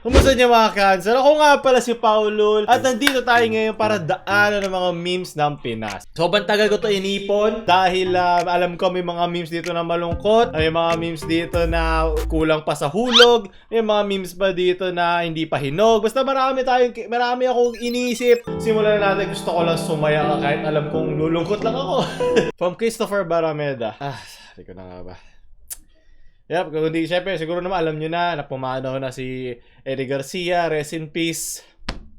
Kumusta niyo mga cancer? Ako nga pala si Paulul at nandito tayo ngayon para daanan ng mga memes ng Pinas. Sobrang tagal ko to inipon dahil alam ko may mga memes dito na malungkot, may mga memes dito na kulang pa sa hulog, may mga memes pa dito na hindi pa hinog. Basta marami akong iniisip. Simulan na natin, gusto ko lang sumaya ka kahit alam kong lulungkot lang ako. From Christopher Barameda. Sabi ko na nga ba. Yep, kung hindi, syempre, siguro naman alam nyo na pumanaw na si Eddie Garcia, rest in peace.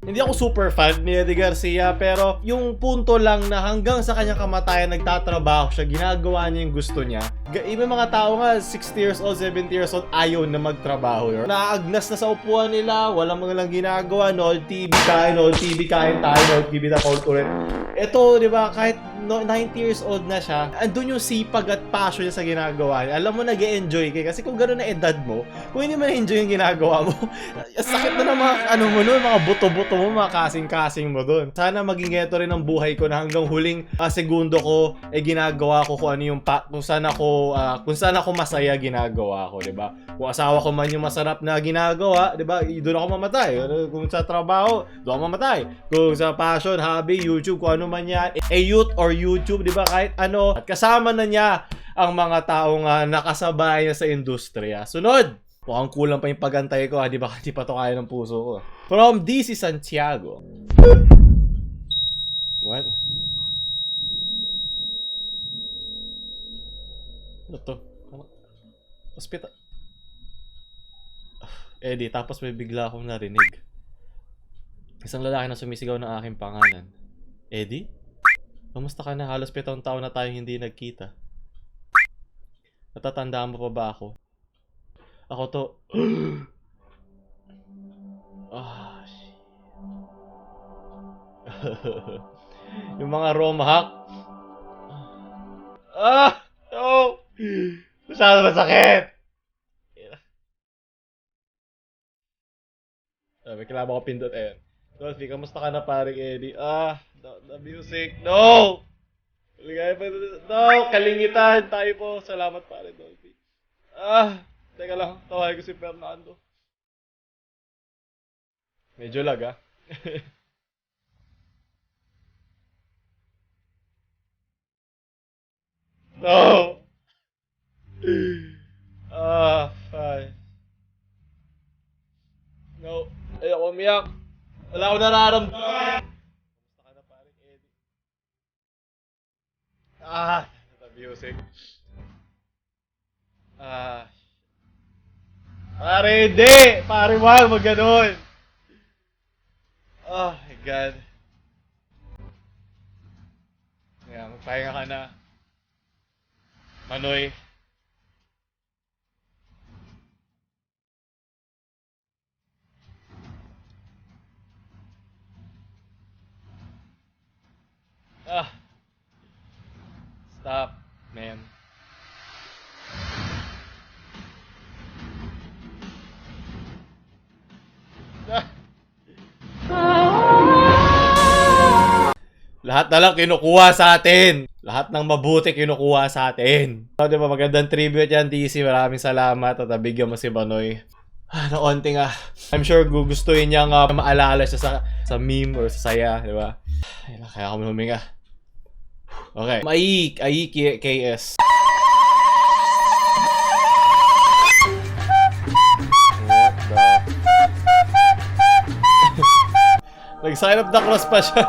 Hindi ako super fan ni Eddie Garcia, pero yung punto lang na hanggang sa kanyang kamatayan, nagtatrabaho siya, ginagawa niya yung gusto niya. May mga tao nga, 60 years old, 70 years old, ayaw na magtrabaho. Naaagnas na sa upuan nila, walang mga lang ginagawa, no TV kain tayo, no TV na ulit. Ito, di ba, kahit 90 years old na siya, andun yung sipag at passion niya sa ginagawa niya. Alam mo, nag-e-enjoy kayo. Kasi kung gano'n na edad mo, kung hindi mo na-enjoy yung ginagawa mo, sakit na ng mga, mga buto-buto mo, mga kasing-kasing mo dun. Sana maging ito rin ang buhay ko na hanggang huling segundo ko, ginagawa ko kung ano yung, kung saan ako masaya ginagawa ko, di ba? Kung asawa ko man yung masarap na ginagawa, di ba? Doon ako mamatay. Kung sa trabaho, doon ako mamatay. Kung sa passion, hobby, YouTube, kung ano man yan, youth or YouTube, di ba? Kahit ano. At kasama na niya ang mga taong nakasabay sa industriya. Sunod! Mukhang kulang pa yung pagantay ko, di ba? Hindi pa to kaya ng puso ko. From DC Santiago. What? Ano to? Hospital. Eddie, tapos may bigla akong narinig. Isang lalaki na sumisigaw ng aking pangalan. Eddie? Kamusta ka na? Halos 7 taon na tayong hindi nagkita. Natatandaan mo pa ba ako? Ako to. Shit. Yung mga ROM hack. No! Masyado masakit! May kailangan ko pindot. Dolphy, kamusta ka na paring Eddie? The music. No! No! Kalingitan tayo po. Salamat pare Dolphy. Teka lang. Tawagin ko si Fernando. Medyo lag No! Fine. No. Ayoko umiyak. Wala akong nararamdaman. Kamusta ka na paring Eddie? The music. Pare, hindi! Pare, wag ganun! Oh my God. Kaya, magpahinga ka na. Manoy. Stop, man. Lahat na lang kinukuha sa atin. Lahat ng mabuti kinukuha sa atin. So, diba, magandang tribute yan, DC. Maraming salamat at nabigyan mo si Banoy. Na onti nga. I'm sure gugustuhin niya nga maalala siya sa meme or sa saya, diba? Kaya ako huminga. Okay. Ai KS. What the? Nag-sign up na cross pa siya.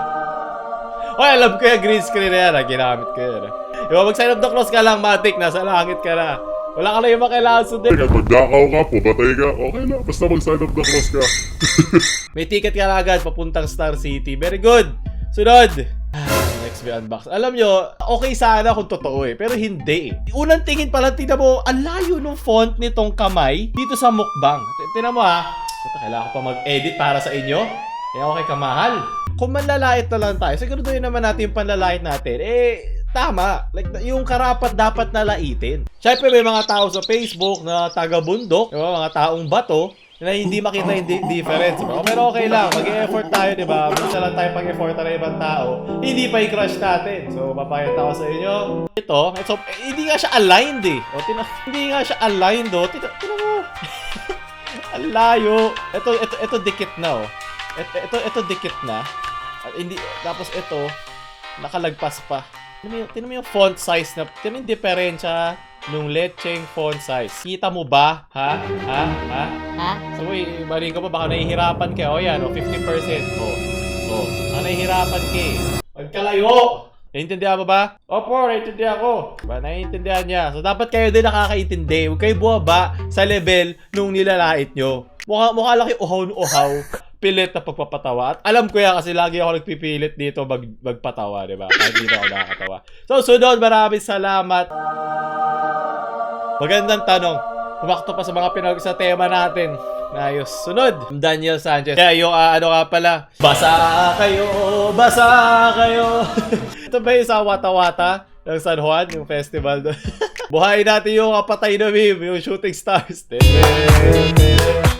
Okay, alam ko yung green screen na yan. Ginamit ko yan. Diba, mag-sign up the cross ka lang, Matic. Nasa langit ka na. Wala ka na yung makailangan sundin. Magdakaw ka, pumatay ka. Okay na, basta mag-sign up the cross ka. May ticket ka na agad papuntang Star City. Very good. Sunod. Next be unbox. Alam nyo, okay sana kung totoo pero hindi. Unang tingin pala, tingnan mo, ang layo ng font nitong kamay dito sa mukbang. Tingnan mo kailangan ko pa mag-edit para sa inyo. Kaya okay kamahal. Kung manlalait na lang tayo, siguraduhin naman natin yung panlalait natin. Tama. Like, yung karapat dapat nalaitin. Siyempre, may mga tao sa Facebook na taga-bundok, yung mga taong bato, na hindi makita yung difference. Diba? Pero okay lang, mag-e-effort tayo, di ba? Minsan lang tayo pag-effort ng ibang tao, hindi pa i-crush natin. So, papakita ko sa inyo. Ito, hindi nga siya aligned eh. Hindi nga siya aligned oh. Tingnan mo. Ang layo. Ito dikit na oh. Ito dikit na. At hindi, tapos ito, nakalagpas pa. Tingnan mo yung font size na, tingnan mo yung diferensya nung lecheng font size. Kita mo ba? Ha? So, maling ka pa, baka nahihirapan ka. O yan, 50%. Baka nahihirapan ka eh. Magkalayo! Naiintindihan mo ba? Opo, naiintindihan ko. Diba? Naiintindihan niya. So, dapat kayo din nakakaintindi. Huwag kayo bumaba sa level nung nilalait nyo. Mukha lang kayo uhaw. Pilit na pagpapatawa. At alam ko yan kasi lagi ako nagpipilit dito magpatawa, diba? Kahit dito ako nakakatawa. So, sunod, maraming salamat. Magandang tanong. Pumakto pa sa mga pinag sa tema natin. Ayos. Sunod, Daniel Sanchez. Kaya yung ano nga pala, basa kayo. Ito ba yung sa Wata-Wata ng San Juan, yung festival doon? Buhayin natin yung kapatay na meme, yung Shooting Stars.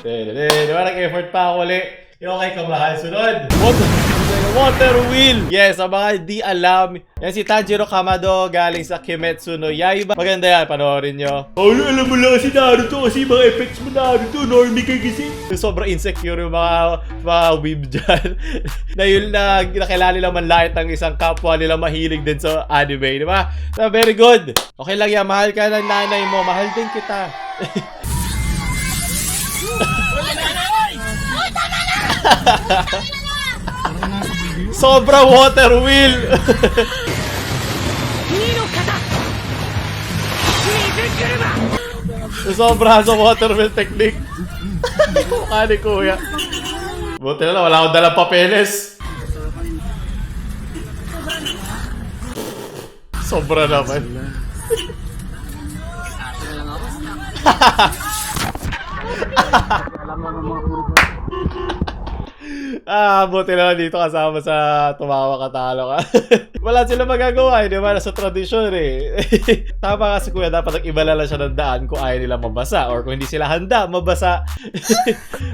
Diba, nag-effort pa ako ulit. Yung kay kamahal. Sunod, Water Wheel. Yes, ang mga di alam. Yan si Tanjiro Kamado galing sa Kimetsu no Yaiba. Maganda yan, panoorin nyo. Alam mo lang kasi Naruto kasi mga effects mo Naruto. Normie ka kasi. Sobrang insecure yung mga weeb dyan. Na yun na nakilala nila manlait ng isang kapwa nila mahilig din sa anime. Di ba? So, very good. Okay lang yan. Mahal ka ng nanay mo. Mahal din kita. Sobra water wheel. Sobra sa water wheel technique. Mukha ni kuya. Buti na lang, wala akong dalang papeles. Sobra naman. Buti na lang dito kasama sa tumawa katalo ka. Wala sila magagawa, di ba? Nasa tradisyon eh. Tama kasi kuya, dapat nag-ibala lang siya ng daan kung ayaw nila mabasa or kung hindi sila handa mabasa.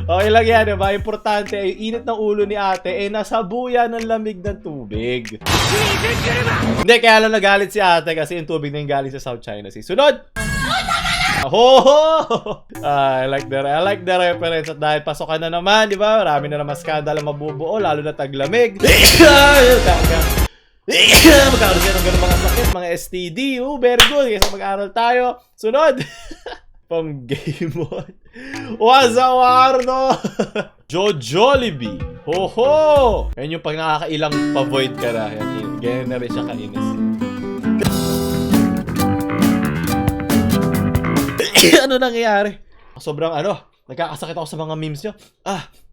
Okay lang yan, di ba? Importante ay init ng ulo ni ate eh nasabuya ng lamig ng tubig. Hindi, kaya lang nagalit si ate kasi yung tubig na yung galing sa South China Sea. Sunod! I like the reference at dahil pasokan na naman, di ba? Marami na naman skandal ang mabubuo, lalo na taglamig. Magkakaroon siya ng ganun mga sakit, mga STD. Very good. Kaysa mag-aral tayo. Sunod. From Game On. Wazawardo. Jollibee. Ho! Yan yung pag nakakailang pa-void ka na. Ganyan na rin siya kainis. Ano nangyayari? Sobrang nagkakasakit ako sa mga memes nyo.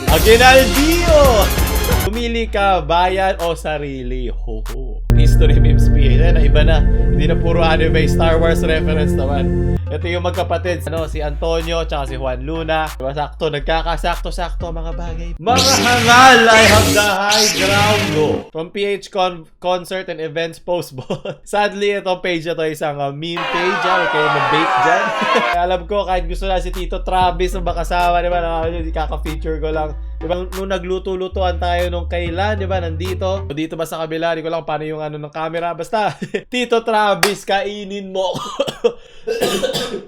Aguinaldio! Pumili ka, bayan o sarili. History memes PH. Na iba na. Hindi na puro anime, Star Wars reference naman. Ito yung magkapatid, si Antonio tsaka si Juan Luna. Diba sakto, nagkakasakto-sakto mga bagay. Mga hangal, I have the high ground go. From PH Concert and Events Postbot. Sadly, itong page na to isang meme page. Okay, mag-bait dyan. Alam ko, kahit gusto na si Tito Travis na makasama, diba? Kaka-feature ko lang. Diba, nung nagluto-lutuan tayo nung kailan, diba, nandito. O dito ba sa kabila, di ko lang paano yung ng camera. Basta, Tito Travis, kainin mo.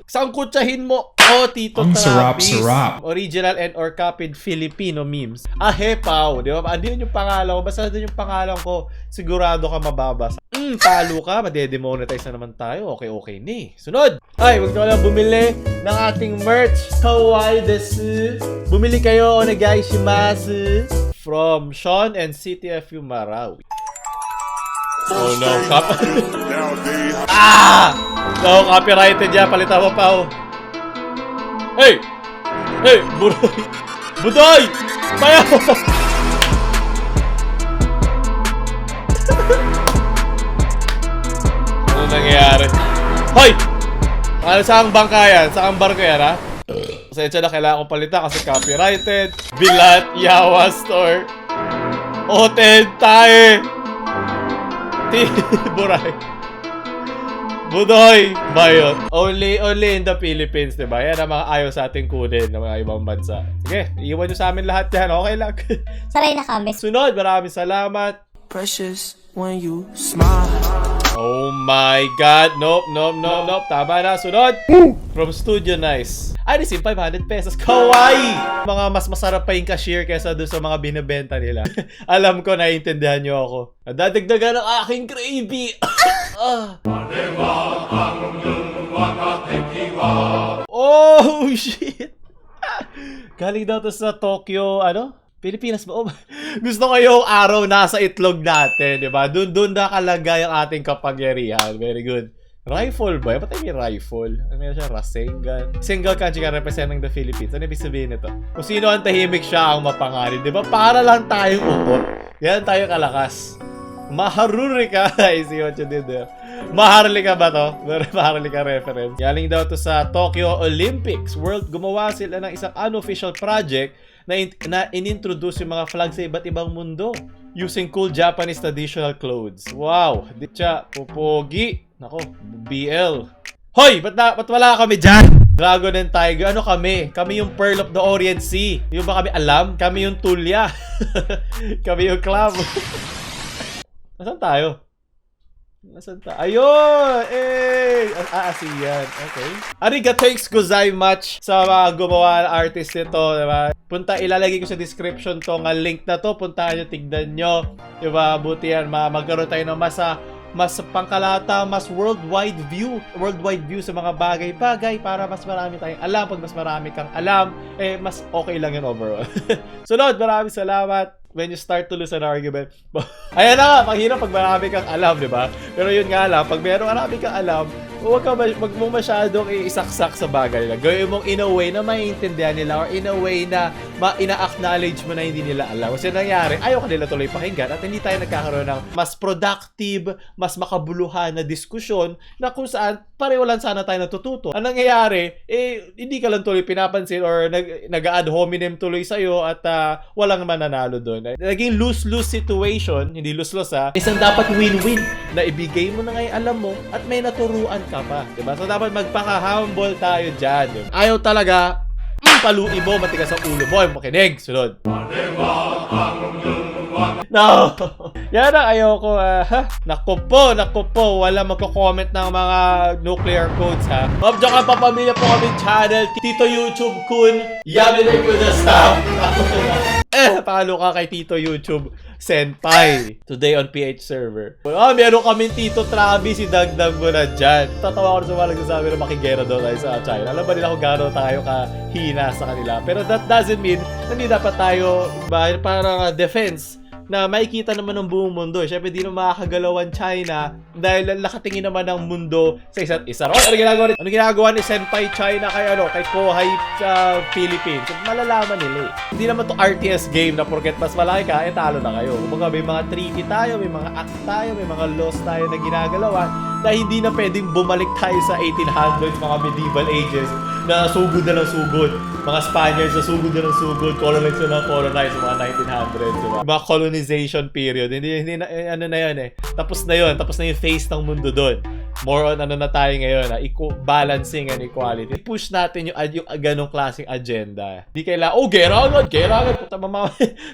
Sangkutsahin mo. Tito Travis. Sarap. Original and or copied Filipino memes. Hepaw, di ba? Ano yun yung pangalan ko? Basta doon yung pangalan ko, sigurado ka mababasa. Talo ka, madedemonetize na naman tayo. Okay ni. Sunod. Ay, huwag na lang bumili ng ating merch. Kawaii desu. Bumili kayo, onegaishimasu. From Sean and CTFU Marawi. Oh no, no, copyrighted yan. Palitan mo pa, Hey! Budoy! Bayaw! Ano nangyayari? Hoy! Saang bangka yan? Saang barko yan, ha? Pasensya na, kailangan kong palitan kasi copyrighted. Bilat Yawa Store. Hotel Tae. Buray. Budoy ba yun? Only in the Philippines, diba? Yan ang mga ayaw sa ating kunin ng mga ibang bansa. Sige, iwan nyo sa amin lahat yan. Okay lang. Saray na kami. Sunod, maraming salamat. Precious when you smile. Oh my God. Nope. Tama na. Sunod. From Studio Nice. Ay, this 500 pesos. Kawaii! Mga mas masarap pa yung cashier kaysa doon sa mga binibenta nila. Alam ko, naiintindihan nyo ako. Nadadagdagan ng aking gravy. Oh, shit. Galing daw to sa Tokyo, Pilipinas ba? Oh, gusto ko yung araw nasa itlog natin, di ba? Doon nakalagay ang ating kapangyarihan. Very good. Rifle ba? Ba't may rifle? Ano siya? Rasengan. Single country ka representing the Philippines. Ano ibig sabihin nito? Kung sino ang tahimik siya ang mapangalan. Di ba? Para lang tayong upot. Yan tayo kalakas. Maharurika. I see what you did there. Maharlika ba to? Maharlika reference. Galing daw to sa Tokyo Olympics. Gumawa sila ng isang unofficial project na inintroduce yung mga flag sa iba't ibang mundo using cool Japanese traditional clothes. Wow! Di siya, pupogi. Nako, BL. Hoy! Ba't wala kami dyan? Dragon and Tiger. Ano kami? Kami yung Pearl of the Orient Sea. Yung ba kami alam? Kami yung Tulya. Kami yung club. Nasaan tayo? Ayun! ASEAN. Okay. Arigatou gozaimasu sa mga gumawa ng artist nito, diba? Ilalagay ko sa description tong link na to. Puntahan nyo, tignan nyo. Diba? Buti yan, magkaroon tayo ng mas pangkalata, mas worldwide view sa mga bagay-bagay para mas marami tayong alam. Pag mas marami kang alam, mas okay lang yun overall. Sunod, maraming salamat. When you start to lose an argument. Ayan na nga, mahirap pag marami kang alam, di ba? Pero yun nga lang, pag marami kang alam, wag mo masyadong isaksak sa bagay lang. Gawin mong in a way na maiintindihan nila or in a way na ina-acknowledge mo na hindi nila alam. Kasi nangyari, ayaw ka nila tuloy pakinggan at hindi tayo nagkakaroon ng mas productive, mas makabuluhan na diskusyon na kung saan pareho lang sana tayo natututo. Ang nangyayari, hindi ka lang tuloy pinapansin or nag-ad hominem tuloy sa'yo at walang mananalo doon. Naging lose-lose situation, hindi lose-lose isang dapat win-win na ibigay mo na ngayon alam mo at may naturuan ka pa, diba? So dapat magpaka-humble tayo dyan. Diba? Ayaw talaga, paluin mo, matigas ang ulo mo, makinig, sunod. No! Yan ang ayoko. Naku po, wala magko-comment ng mga nuclear codes Mabdyo ka pa, pamilya po kami channel. Tito YouTube Kun, yamin ko na staff. Palo ka kay Tito YouTube Senpai. Today on PH server. Meron kami Tito Travis, si Dagdag mo na dyan. Tatawa ko na sa mga nagsasabi na makigera daw tayo sa China. Alam ba nila kung gano'n tayo kahina sa kanila? Pero that doesn't mean na hindi dapat tayo parang defense na makikita naman ng buong mundo. Siyempre, di naman makakagalawan China dahil nakatingin naman ng mundo sa isa't isa. Ano ginagawa ni Senpai China kay Kohai sa Philippines? Malalaman nila Hindi naman to RTS game na porket mas malaki ka, talo na kayo. Kumbaga, may mga treaty tayo, may mga act tayo, may mga laws tayo na ginagalawan na hindi na pwedeng bumalik tayo sa 1800s, mga medieval ages na sugod na ng sugod. Mga Spaniards na sugod na ng sugod, colonize na ng colonize sa mga 1900s, diba? Mga colonization period. Hindi na, ano na yun Tapos na yun. Tapos na yung face ng mundo doon. More on ano na tayo ngayon, balancing and equality. Push natin yung ganong klaseng agenda. Hindi kailangan, gera agad.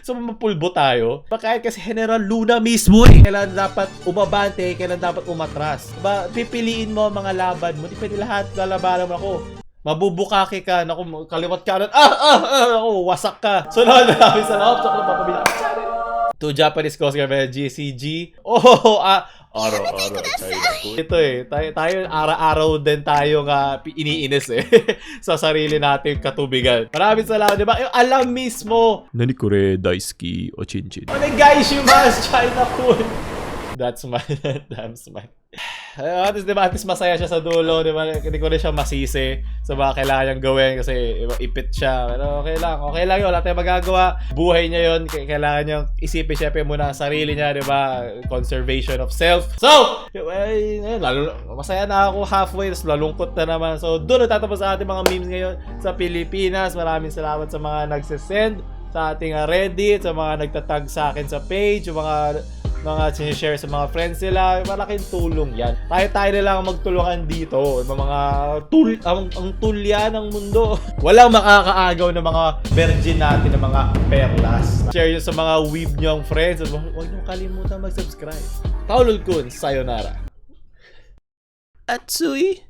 So, mamapulbo tayo. Kahit kasi General Luna mismo kailan dapat umabante, kailan dapat umatras. Diba? Pipiliin mo mga laban mo. Hindi pwede lahat lalabanan mo ako. Mabubukaki ka, naku, kaliwat kanan, naku, wasak ka. So, namin sa loob, so, papabila. To Japanese Coast Guard, GCG. Araw-araw, China ko. Ito tayo araw-araw din tayo iniinis sa sarili natin katubigan. Maraming salamat, diba? Alam mismo. Nanikure, daisuki, o chinchin. Guys, you must China ko. That's my at least masaya siya sa dulo, diba? Hindi ko rin siya masisi sa mga kailangan niyang gawin kasi ipit siya. Pero okay lang yun, wala tayong magagawa. Buhay niya yun, kailangan niyang isipin syempre muna ang sarili niya, diba? Conservation of self. So, masaya na ako halfway, tapos lalungkot na naman. So, doon natatapos sa ating mga memes ngayon sa Pilipinas. Maraming salamat sa mga nagsisend sa ating Reddit, sa mga nagtatag sa akin sa page, yung mga mga sinishare sa mga friends nila, malaking tulong yan. Tayo na lang magtulungan dito. Mga tool, ang tool yan ng mundo. Walang makakaagaw ng mga virgin natin, ng mga perlas. Share nyo sa mga weeb nyong friends. Huwag nyo kalimutan mag-subscribe. Paulul Kun, sayonara. Atsui.